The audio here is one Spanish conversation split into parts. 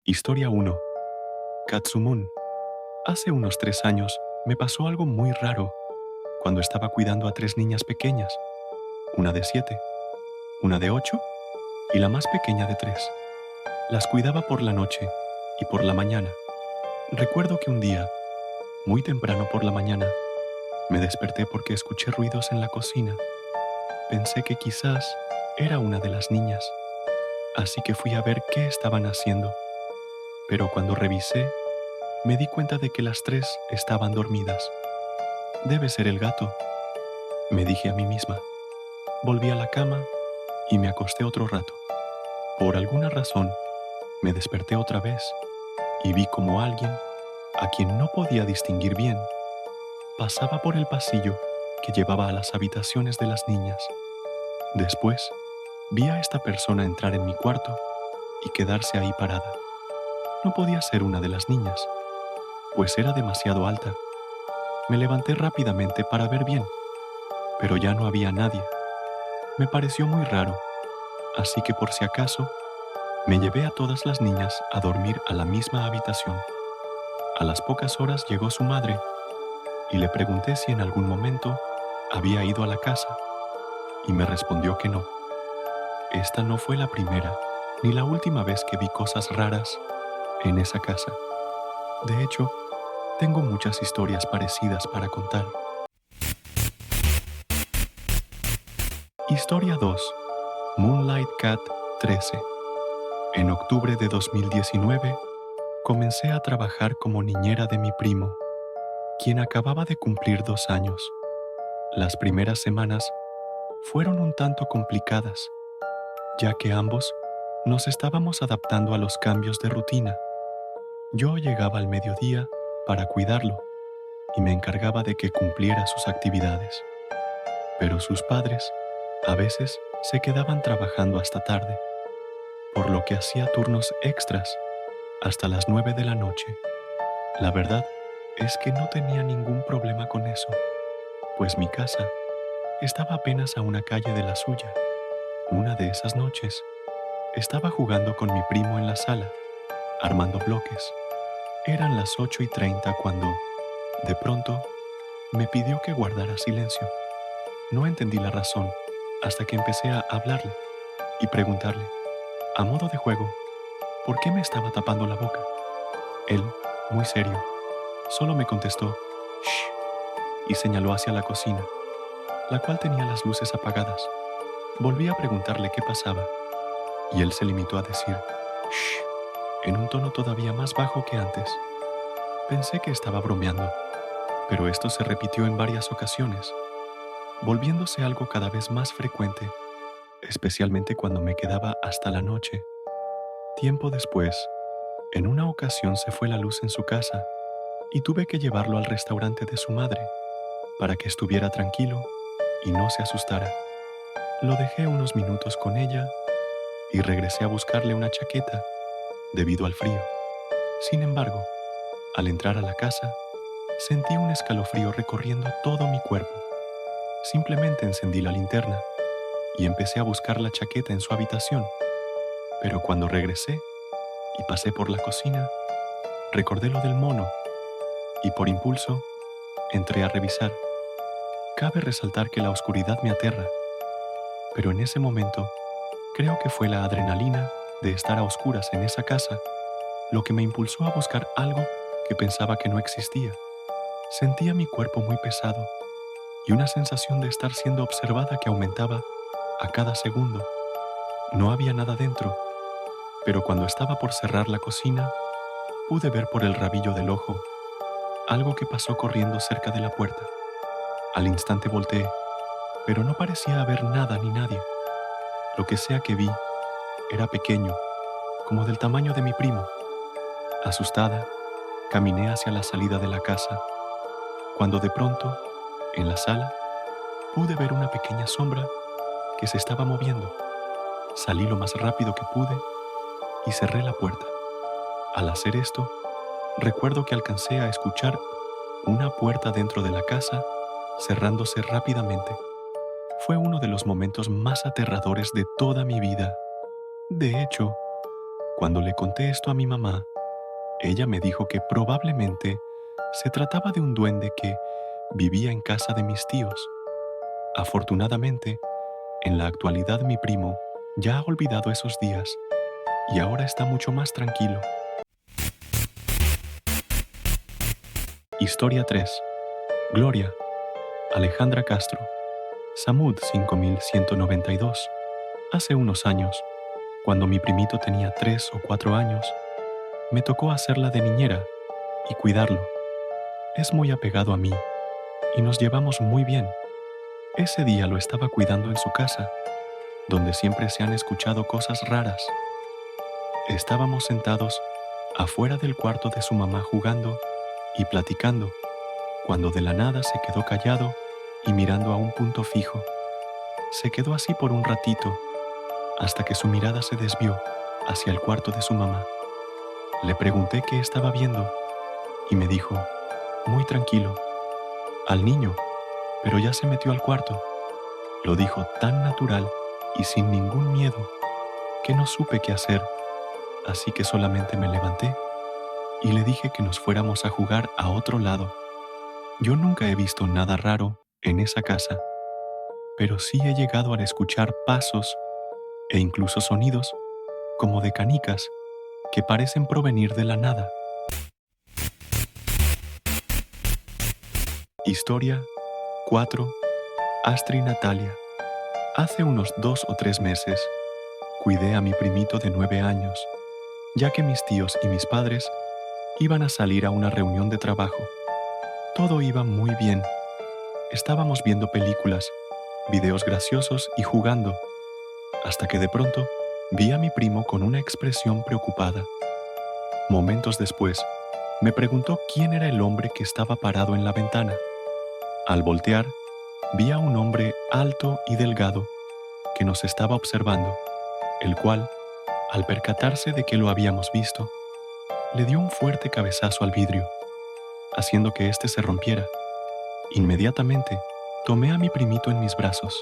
Historia 1. Katsumun. Hace unos 3 años me pasó algo muy raro cuando estaba cuidando a 3 niñas pequeñas, una de 7, una de 8 y la más pequeña de 3. Las cuidaba por la noche y por la mañana. Recuerdo que un día, muy temprano por la mañana, me desperté porque escuché ruidos en la cocina. Pensé que quizás era una de las niñas, así que fui a ver qué estaban haciendo. Pero cuando revisé, me di cuenta de que las 3 estaban dormidas. Debe ser el gato, me dije a mí misma. Volví a la cama y me acosté otro rato. Por alguna razón, me desperté otra vez y vi como alguien, a quien no podía distinguir bien, pasaba por el pasillo que llevaba a las habitaciones de las niñas. Después, vi a esta persona entrar en mi cuarto y quedarse ahí parada. No podía ser una de las niñas, pues era demasiado alta. Me levanté rápidamente para ver bien, pero ya no había nadie. Me pareció muy raro, así que por si acaso, me llevé a todas las niñas a dormir a la misma habitación. A las pocas horas llegó su madre y le pregunté si en algún momento había ido a la casa y me respondió que no. Esta no fue la primera ni la última vez que vi cosas raras en esa casa. De hecho, tengo muchas historias parecidas para contar. Historia 2. Moonlight Cat 13. En octubre de 2019, comencé a trabajar como niñera de mi primo, quien acababa de cumplir 2 años. Las primeras semanas fueron un tanto complicadas, ya que ambos nos estábamos adaptando a los cambios de rutina. Yo llegaba al mediodía para cuidarlo y me encargaba de que cumpliera sus actividades. Pero sus padres a veces se quedaban trabajando hasta tarde, por lo que hacía turnos extras hasta las 9 de la noche. La verdad es que no tenía ningún problema con eso, pues mi casa estaba apenas a una calle de la suya. Una de esas noches, estaba jugando con mi primo en la sala, armando bloques. Eran las 8:30 cuando, de pronto, me pidió que guardara silencio. No entendí la razón hasta que empecé a hablarle y preguntarle, a modo de juego, ¿por qué me estaba tapando la boca? Él, muy serio, solo me contestó, «Shh», y señaló hacia la cocina, la cual tenía las luces apagadas. Volví a preguntarle qué pasaba, y él se limitó a decir, «Shh», en un tono todavía más bajo que antes. Pensé que estaba bromeando, pero esto se repitió en varias ocasiones, volviéndose algo cada vez más frecuente, especialmente cuando me quedaba hasta la noche. Tiempo después, en una ocasión se fue la luz en su casa y tuve que llevarlo al restaurante de su madre para que estuviera tranquilo y no se asustara. Lo dejé unos minutos con ella y regresé a buscarle una chaqueta debido al frío. Sin embargo, al entrar a la casa, sentí un escalofrío recorriendo todo mi cuerpo. Simplemente encendí la linterna y empecé a buscar la chaqueta en su habitación. Pero cuando regresé y pasé por la cocina, recordé lo del mono y por impulso entré a revisar. Cabe resaltar que la oscuridad me aterra, pero en ese momento creo que fue la adrenalina de estar a oscuras en esa casa lo que me impulsó a buscar algo que pensaba que no existía. Sentía mi cuerpo muy pesado y una sensación de estar siendo observada que aumentaba a cada segundo. No había nada dentro, pero cuando estaba por cerrar la cocina, pude ver por el rabillo del ojo algo que pasó corriendo cerca de la puerta. Al instante volteé, pero no parecía haber nada ni nadie. Lo que sea que vi era pequeño, como del tamaño de mi primo. Asustada, caminé hacia la salida de la casa, cuando de pronto, en la sala, pude ver una pequeña sombra que se estaba moviendo. Salí lo más rápido que pude y cerré la puerta. Al hacer esto, recuerdo que alcancé a escuchar una puerta dentro de la casa cerrándose rápidamente. Fue uno de los momentos más aterradores de toda mi vida. De hecho, Cuando le conté esto a mi mamá, ella me dijo que probablemente se trataba de un duende que vivía en casa de mis tíos. Afortunadamente, en la actualidad mi primo ya ha olvidado esos días y ahora está mucho más tranquilo. Historia 3. Gloria, Alejandra Castro, Samud 5192. Hace unos años, cuando mi primito tenía 3 o 4 años, me tocó hacerla de niñera y cuidarlo. Es muy apegado a mí y nos llevamos muy bien. Ese día lo estaba cuidando en su casa, donde siempre se han escuchado cosas raras. Estábamos sentados afuera del cuarto de su mamá jugando y platicando, cuando de la nada se quedó callado y mirando a un punto fijo. Se quedó así por un ratito, hasta que su mirada se desvió hacia el cuarto de su mamá. Le pregunté qué estaba viendo y me dijo, muy tranquilo, al niño, pero ya se metió al cuarto. Lo dijo tan natural y sin ningún miedo que no supe qué hacer, así que solamente me levanté y le dije que nos fuéramos a jugar a otro lado. Yo nunca he visto nada raro en esa casa, pero sí he llegado a escuchar pasos e incluso sonidos como de canicas que parecen provenir de la nada. Historia 4. Astrid Natalia. Hace unos 2 o 3 meses, cuidé a mi primito de 9 años, ya que mis tíos y mis padres iban a salir a una reunión de trabajo. Todo iba muy bien. Estábamos viendo películas, videos graciosos y jugando, hasta que de pronto vi a mi primo con una expresión preocupada. Momentos después, me preguntó quién era el hombre que estaba parado en la ventana. Al voltear, vi a un hombre alto y delgado que nos estaba observando, el cual, al percatarse de que lo habíamos visto, le dio un fuerte cabezazo al vidrio, haciendo que éste se rompiera. Inmediatamente, tomé a mi primito en mis brazos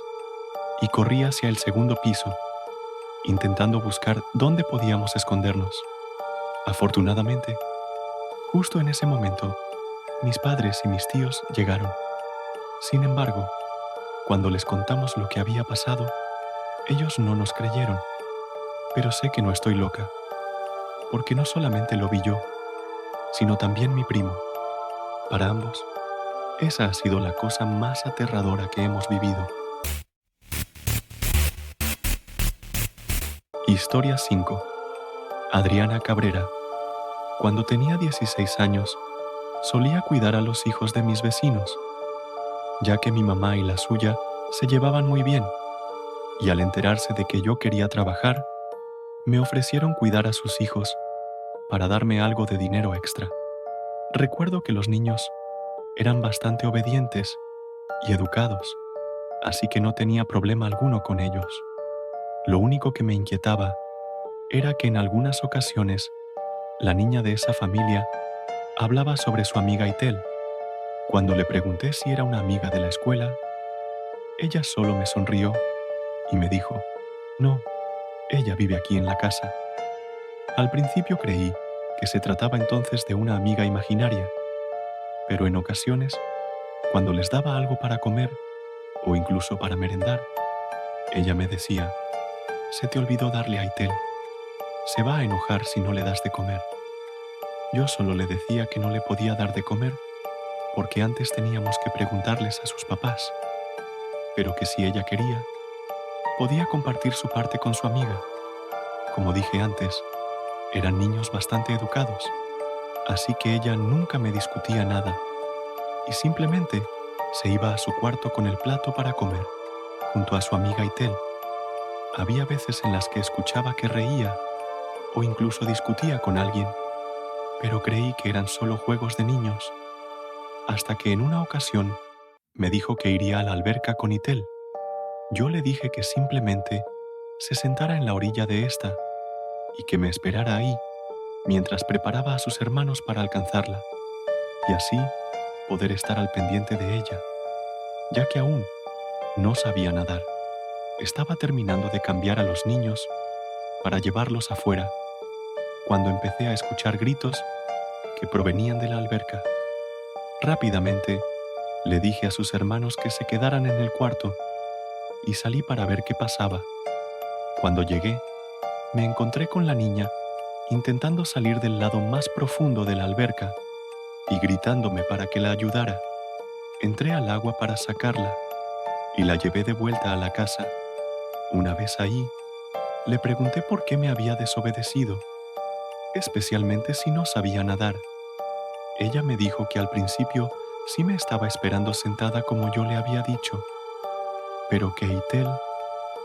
y corrí hacia el segundo piso, intentando buscar dónde podíamos escondernos. Afortunadamente, justo en ese momento, mis padres y mis tíos llegaron. Sin embargo, cuando les contamos lo que había pasado, ellos no nos creyeron. Pero sé que no estoy loca, porque no solamente lo vi yo, sino también mi primo. Para ambos, esa ha sido la cosa más aterradora que hemos vivido. Historia 5. Adriana Cabrera. Cuando tenía 16 años, solía cuidar a los hijos de mis vecinos, ya que mi mamá y la suya se llevaban muy bien, y al enterarse de que yo quería trabajar, me ofrecieron cuidar a sus hijos para darme algo de dinero extra. Recuerdo que los niños eran bastante obedientes y educados, así que no tenía problema alguno con ellos. Lo único que me inquietaba era que en algunas ocasiones la niña de esa familia hablaba sobre su amiga Itel. Cuando le pregunté si era una amiga de la escuela, ella solo me sonrió y me dijo, no, ella vive aquí en la casa. Al principio creí que se trataba entonces de una amiga imaginaria, pero en ocasiones, cuando les daba algo para comer o incluso para merendar, ella me decía, se te olvidó darle a Itel. Se va a enojar si no le das de comer. Yo solo le decía que no le podía dar de comer porque antes teníamos que preguntarles a sus papás, pero que si ella quería, podía compartir su parte con su amiga. Como dije antes, eran niños bastante educados, así que ella nunca me discutía nada y simplemente se iba a su cuarto con el plato para comer, junto a su amiga Itel. Había veces en las que escuchaba que reía o incluso discutía con alguien, pero creí que eran solo juegos de niños, hasta que en una ocasión me dijo que iría a la alberca con Itel. Yo le dije que simplemente se sentara en la orilla de esta y que me esperara ahí mientras preparaba a sus hermanos para alcanzarla, y así poder estar al pendiente de ella, ya que aún no sabía nadar. Estaba terminando de cambiar a los niños para llevarlos afuera, cuando empecé a escuchar gritos que provenían de la alberca. Rápidamente le dije a sus hermanos que se quedaran en el cuarto y salí para ver qué pasaba. Cuando llegué, me encontré con la niña intentando salir del lado más profundo de la alberca y gritándome para que la ayudara. Entré al agua para sacarla y la llevé de vuelta a la casa. Una vez ahí, le pregunté por qué me había desobedecido, especialmente si no sabía nadar. Ella me dijo que al principio sí me estaba esperando sentada como yo le había dicho, pero que Eitel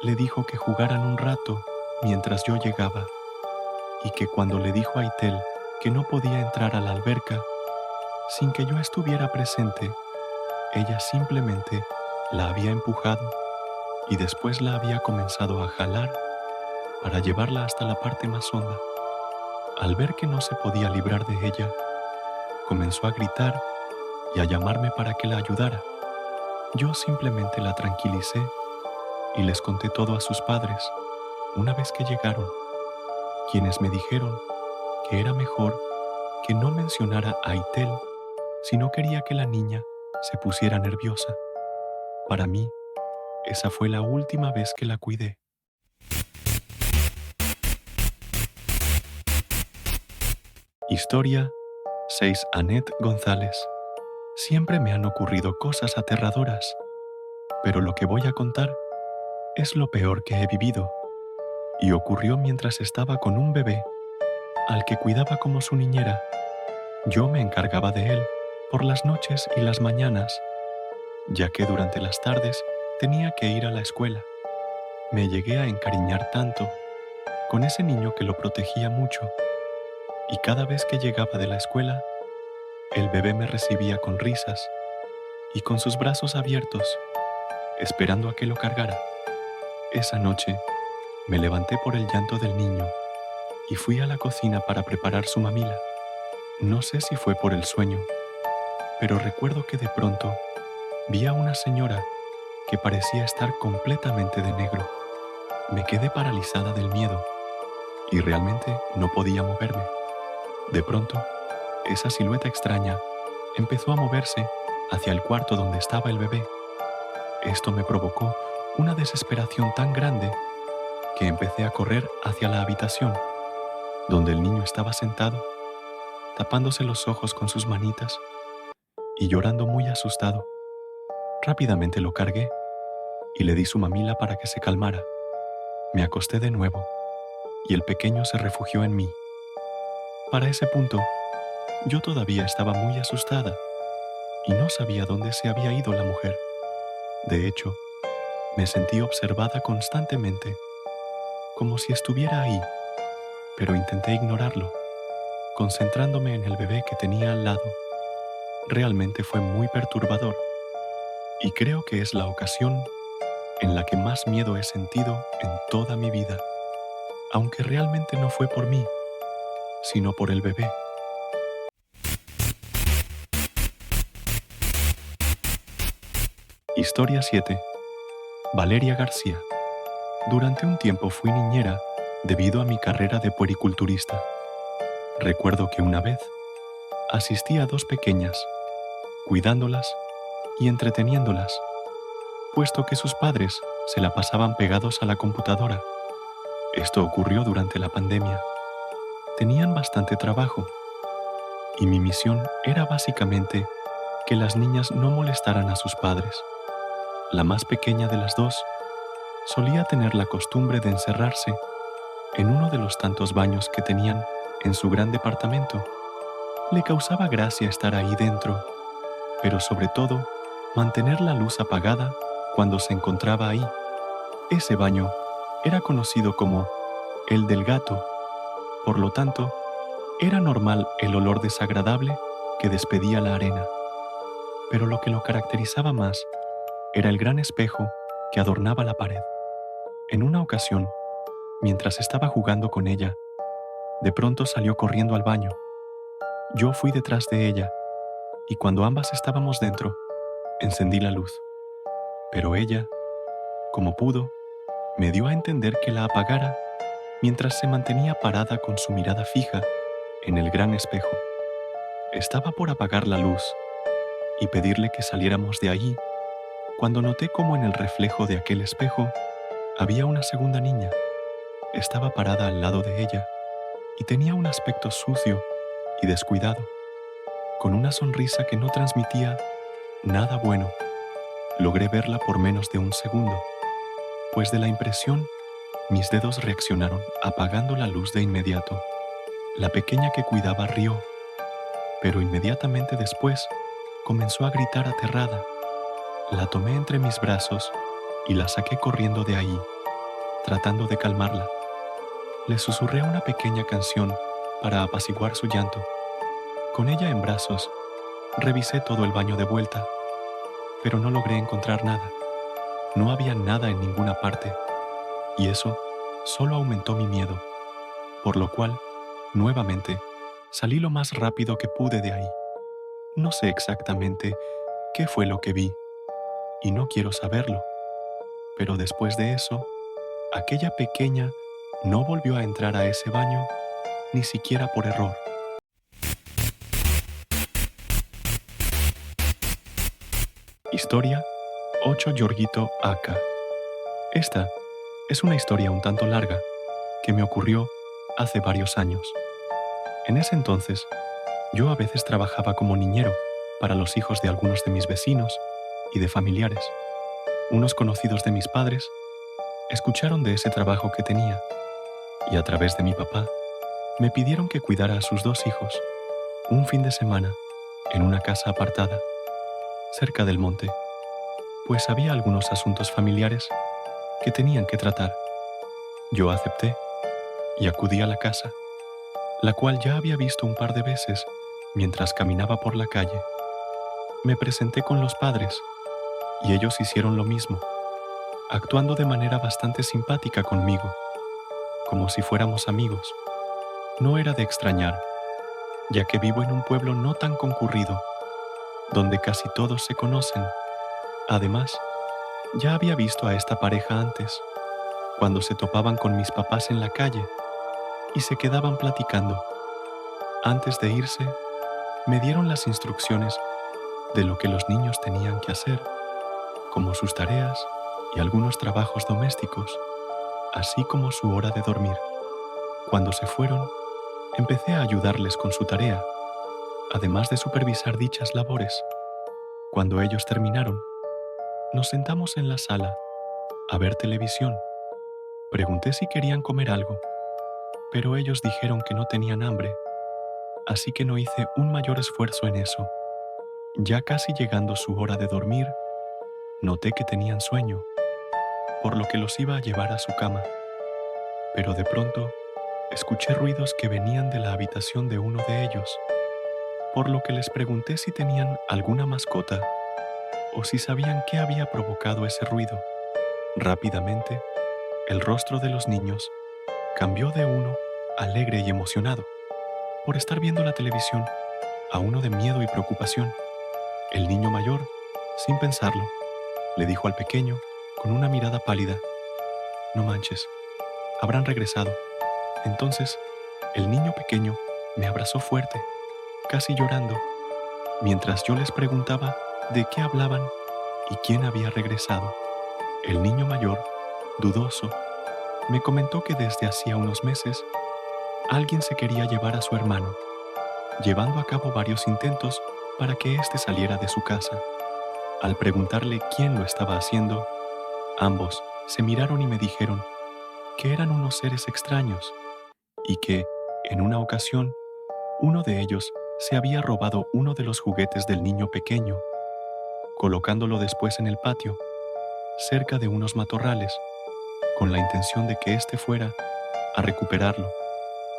le dijo que jugaran un rato mientras yo llegaba, y que cuando le dijo a Eitel que no podía entrar a la alberca sin que yo estuviera presente, ella simplemente la había empujado y después la había comenzado a jalar para llevarla hasta la parte más honda. Al ver que no se podía librar de ella, comenzó a gritar y a llamarme para que la ayudara. Yo simplemente la tranquilicé y les conté todo a sus padres una vez que llegaron, quienes me dijeron que era mejor que no mencionara a Eitel si no quería que la niña se pusiera nerviosa. Para mí, esa fue la última vez que la cuidé. Historia 6. Annette González. Siempre me han ocurrido cosas aterradoras, pero lo que voy a contar es lo peor que he vivido, y ocurrió mientras estaba con un bebé al que cuidaba como su niñera. Yo me encargaba de él por las noches y las mañanas, ya que durante las tardes tenía que ir a la escuela. Me llegué a encariñar tanto con ese niño que lo protegía mucho, y cada vez que llegaba de la escuela, el bebé me recibía con risas y con sus brazos abiertos, esperando a que lo cargara. Esa noche me levanté por el llanto del niño y fui a la cocina para preparar su mamila. No sé si fue por el sueño, pero recuerdo que de pronto vi a una señora que parecía estar completamente de negro. Me quedé paralizada del miedo y realmente no podía moverme. De pronto, esa silueta extraña empezó a moverse hacia el cuarto donde estaba el bebé. Esto me provocó una desesperación tan grande que empecé a correr hacia la habitación, donde el niño estaba sentado, tapándose los ojos con sus manitas y llorando muy asustado. Rápidamente lo cargué y le di su mamila para que se calmara. Me acosté de nuevo y el pequeño se refugió en mí. Para ese punto, yo todavía estaba muy asustada y no sabía dónde se había ido la mujer. De hecho, me sentí observada constantemente, como si estuviera ahí, pero intenté ignorarlo, concentrándome en el bebé que tenía al lado. Realmente fue muy perturbador y creo que es la ocasión en la que más miedo he sentido en toda mi vida, aunque realmente no fue por mí, sino por el bebé. Historia 7. Valeria García. Durante un tiempo fui niñera debido a mi carrera de puericulturista. Recuerdo que una vez asistí a 2 pequeñas, cuidándolas y entreteniéndolas, puesto que sus padres se la pasaban pegados a la computadora. Esto ocurrió durante la pandemia. Tenían bastante trabajo y mi misión era básicamente que las niñas no molestaran a sus padres. La más pequeña de las 2 solía tener la costumbre de encerrarse en uno de los tantos baños que tenían en su gran departamento. Le causaba gracia estar ahí dentro, pero sobre todo mantener la luz apagada cuando se encontraba ahí. Ese baño era conocido como el del gato, por lo tanto, era normal el olor desagradable que despedía la arena. Pero lo que lo caracterizaba más era el gran espejo que adornaba la pared. En una ocasión, mientras estaba jugando con ella, de pronto salió corriendo al baño. Yo fui detrás de ella y cuando ambas estábamos dentro, encendí la luz. Pero ella, como pudo, me dio a entender que la apagara mientras se mantenía parada con su mirada fija en el gran espejo. Estaba por apagar la luz y pedirle que saliéramos de allí cuando noté cómo en el reflejo de aquel espejo había una segunda niña. Estaba parada al lado de ella y tenía un aspecto sucio y descuidado, con una sonrisa que no transmitía nada bueno. Logré verla por menos de un segundo, pues de la impresión mis dedos reaccionaron apagando la luz de inmediato. La pequeña que cuidaba rió, pero inmediatamente después comenzó a gritar aterrada. La tomé entre mis brazos y la saqué corriendo de ahí, tratando de calmarla. Le susurré una pequeña canción para apaciguar su llanto. Con ella en brazos, revisé todo el baño de vuelta, pero no logré encontrar nada. No había nada en ninguna parte, y eso solo aumentó mi miedo, por lo cual, nuevamente, salí lo más rápido que pude de ahí. No sé exactamente qué fue lo que vi, y no quiero saberlo, pero después de eso, aquella pequeña no volvió a entrar a ese baño, ni siquiera por error. Historia 8 Yorguito Aka. Esta es una historia un tanto larga que me ocurrió hace varios años. En ese entonces, yo a veces trabajaba como niñero para los hijos de algunos de mis vecinos y de familiares. Unos conocidos de mis padres escucharon de ese trabajo que tenía y a través de mi papá me pidieron que cuidara a sus dos hijos un fin de semana en una casa apartada, cerca del monte, pues había algunos asuntos familiares que tenían que tratar. Yo acepté y acudí a la casa, la cual ya había visto un par de veces mientras caminaba por la calle. Me presenté con los padres y ellos hicieron lo mismo, actuando de manera bastante simpática conmigo, como si fuéramos amigos. No era de extrañar, ya que vivo en un pueblo no tan concurrido, donde casi todos se conocen. Además, ya había visto a esta pareja antes, cuando se topaban con mis papás en la calle y se quedaban platicando. Antes de irse, me dieron las instrucciones de lo que los niños tenían que hacer, como sus tareas y algunos trabajos domésticos, así como su hora de dormir. Cuando se fueron, empecé a ayudarles con su tarea, además de supervisar dichas labores. Cuando ellos terminaron, nos sentamos en la sala a ver televisión. Pregunté si querían comer algo, pero ellos dijeron que no tenían hambre, así que no hice un mayor esfuerzo en eso. Ya casi llegando su hora de dormir, noté que tenían sueño, por lo que los iba a llevar a su cama. Pero de pronto, escuché ruidos que venían de la habitación de uno de ellos, por lo que les pregunté si tenían alguna mascota o si sabían qué había provocado ese ruido. Rápidamente, el rostro de los niños cambió de uno alegre y emocionado por estar viendo la televisión a uno de miedo y preocupación. El niño mayor, sin pensarlo, le dijo al pequeño con una mirada pálida: «No manches, habrán regresado». Entonces, el niño pequeño me abrazó fuerte, casi llorando, mientras yo les preguntaba de qué hablaban y quién había regresado. El niño mayor, dudoso, me comentó que desde hacía unos meses alguien se quería llevar a su hermano, llevando a cabo varios intentos para que éste saliera de su casa. Al preguntarle quién lo estaba haciendo, ambos se miraron y me dijeron que eran unos seres extraños y que, en una ocasión, uno de ellos se había robado uno de los juguetes del niño pequeño, colocándolo después en el patio, cerca de unos matorrales, con la intención de que éste fuera a recuperarlo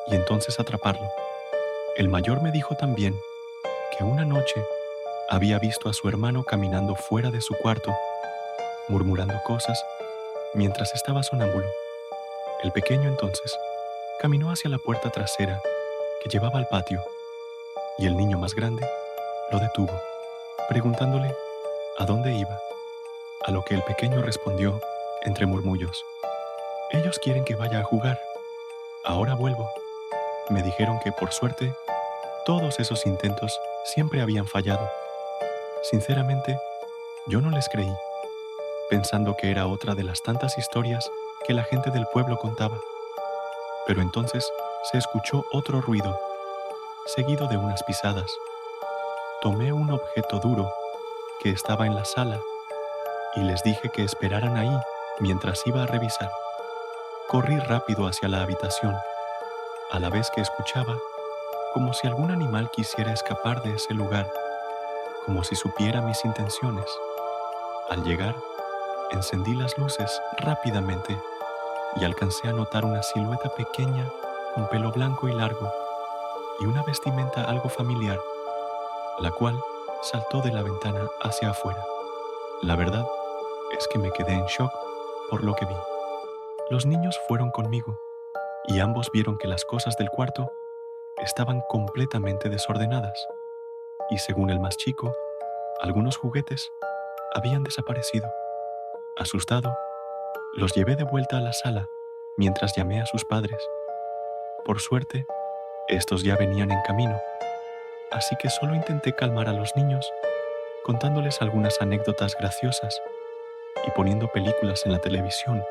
y entonces atraparlo. El mayor me dijo también que una noche había visto a su hermano caminando fuera de su cuarto, murmurando cosas mientras estaba sonámbulo. El pequeño entonces caminó hacia la puerta trasera que llevaba al patio y el niño más grande lo detuvo, preguntándole a dónde iba, a lo que el pequeño respondió entre murmullos: «Ellos quieren que vaya a jugar». Ahora vuelvo. Me dijeron que, por suerte, todos esos intentos siempre habían fallado. Sinceramente, yo no les creí, pensando que era otra de las tantas historias que la gente del pueblo contaba. Pero entonces se escuchó otro ruido, seguido de unas pisadas. Tomé un objeto duro que estaba en la sala y les dije que esperaran ahí mientras iba a revisar. Corrí rápido hacia la habitación, a la vez que escuchaba como si algún animal quisiera escapar de ese lugar, como si supiera mis intenciones. Al llegar, encendí las luces rápidamente y alcancé a notar una silueta pequeña con pelo blanco y largo y una vestimenta algo familiar, la cual saltó de la ventana hacia afuera. La verdad es que me quedé en shock por lo que vi. Los niños fueron conmigo y ambos vieron que las cosas del cuarto estaban completamente desordenadas y, según el más chico, algunos juguetes habían desaparecido. Asustado, los llevé de vuelta a la sala mientras llamé a sus padres. Por suerte, estos ya venían en camino, así que solo intenté calmar a los niños contándoles algunas anécdotas graciosas y poniendo películas en la televisión,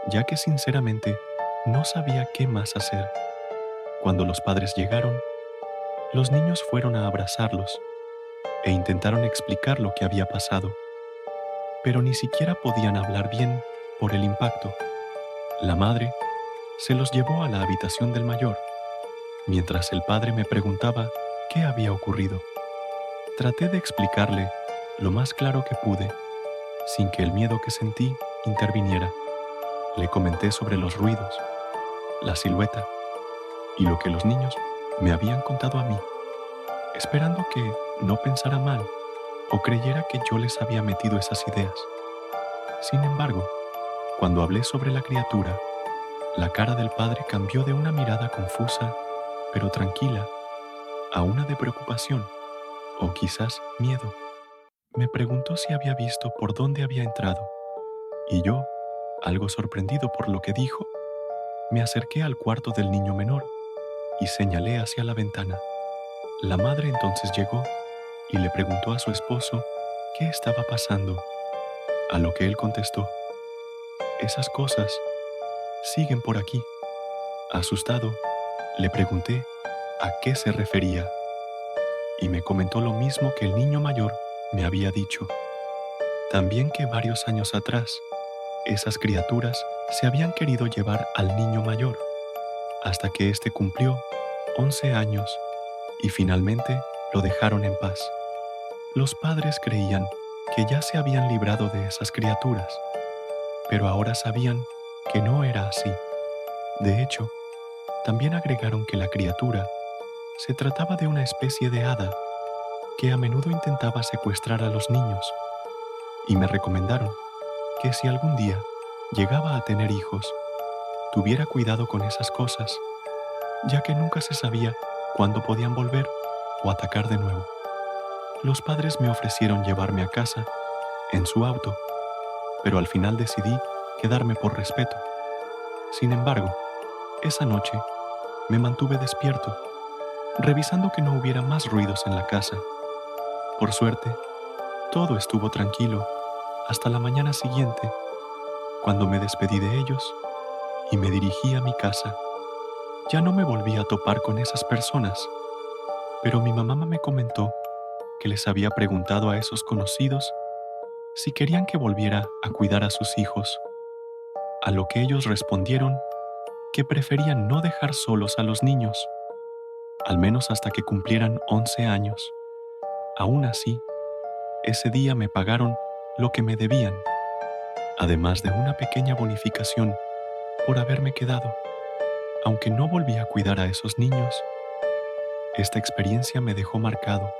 ya que sinceramente no sabía qué más hacer. Cuando los padres llegaron, los niños fueron a abrazarlos e intentaron explicar lo que había pasado, pero ni siquiera podían hablar bien por el impacto. La madre se los llevó a la habitación del mayor, mientras el padre me preguntaba qué había ocurrido. Traté de explicarle lo más claro que pude, sin que el miedo que sentí interviniera. Le comenté sobre los ruidos, la silueta y lo que los niños me habían contado a mí, esperando que no pensara mal o creyera que yo les había metido esas ideas. Sin embargo, cuando hablé sobre la criatura, la cara del padre cambió de una mirada confusa, pero tranquila, a una de preocupación o quizás miedo. Me preguntó si había visto por dónde había entrado, y yo, algo sorprendido por lo que dijo, me acerqué al cuarto del niño menor y señalé hacia la ventana. La madre entonces llegó y le preguntó a su esposo qué estaba pasando, a lo que él contestó: esas cosas siguen por aquí. Asustado, le pregunté a qué se refería y me comentó lo mismo que el niño mayor me había dicho. También que varios años atrás, esas criaturas se habían querido llevar al niño mayor, hasta que éste cumplió 11 años y finalmente lo dejaron en paz. Los padres creían que ya se habían librado de esas criaturas, pero ahora sabían que no era así. De hecho, también agregaron que la criatura se trataba de una especie de hada que a menudo intentaba secuestrar a los niños, y me recomendaron que si algún día llegaba a tener hijos, tuviera cuidado con esas cosas, ya que nunca se sabía cuándo podían volver o atacar de nuevo. Los padres me ofrecieron llevarme a casa en su auto, pero al final decidí quedarme por respeto. Sin embargo, esa noche me mantuve despierto, revisando que no hubiera más ruidos en la casa. Por suerte, todo estuvo tranquilo hasta la mañana siguiente, cuando me despedí de ellos y me dirigí a mi casa. Ya no me volví a topar con esas personas, pero mi mamá me comentó que les había preguntado a esos conocidos si querían que volviera a cuidar a sus hijos, a lo que ellos respondieron que preferían no dejar solos a los niños, al menos hasta que cumplieran 11 años. Aún así, ese día me pagaron lo que me debían, además de una pequeña bonificación por haberme quedado. Aunque no volví a cuidar a esos niños, esta experiencia me dejó marcado